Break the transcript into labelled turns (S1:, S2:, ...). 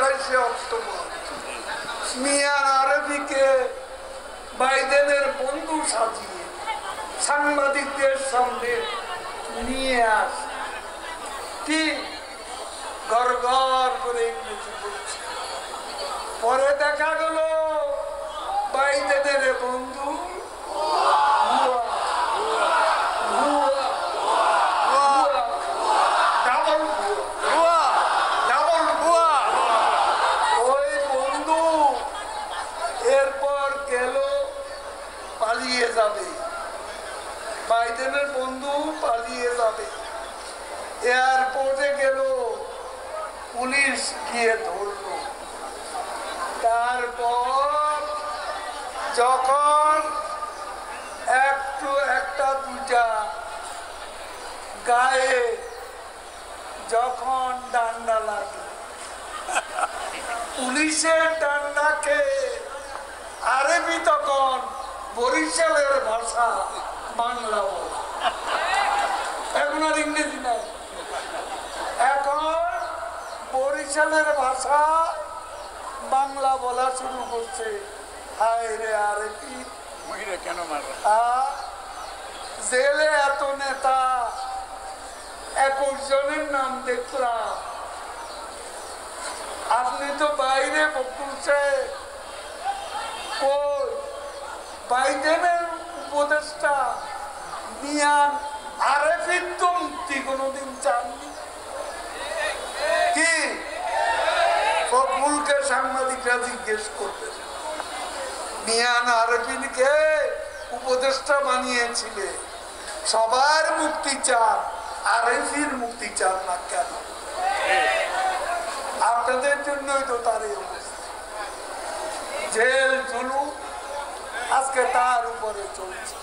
S1: 22 October Mian আরবিকে বাইডেনের বন্ধু সাজিয়ে সাংবাদিকদের সামনে নিয়ে আসে। কি গড় গড় করে ইংরেজি বলছে। পরে দেখা গেল বাইডেনের বন্ধু ওই বন্ধু এরপর গেল পালিয়ে যাবে। বাইডেনের বন্ধু পালিয়ে যাবে। এয়ারপোর্টে গেল, পুলিশ গিয়ে ধরল। তারপর যখন একটা দুটা গায়ে যখন ডান্ডা লাগে, পুলিশের ডান্ডাকে আরবি তখন বরিশালের ভাষা বাংলা বলে, এখন আর ইংরেজি নাই, এখন বরিশালের ভাষা বাংলা বলা শুরু করছে। হায় রে আরবি কেন জেলে এত নেতা 21 জনের নাম দেখলাম। আপনি তো বাইরে বলছে বাইডেনের উপদেষ্টা মিয়ান আরবির তো মুক্তি কোনদিন চাননি। কি ফখরুলকে সাংবাদিকরা জিজ্ঞেস করতে, মিয়ান আরবিনকে উপদেষ্টা বানিয়েছিলে, সবার মুক্তি চান, আরবির মুক্তি চান না কেন? আপনাদের জন্যই তো তার এই অবস্থা। জেল জুলুম আজকে তার উপরে চলছে।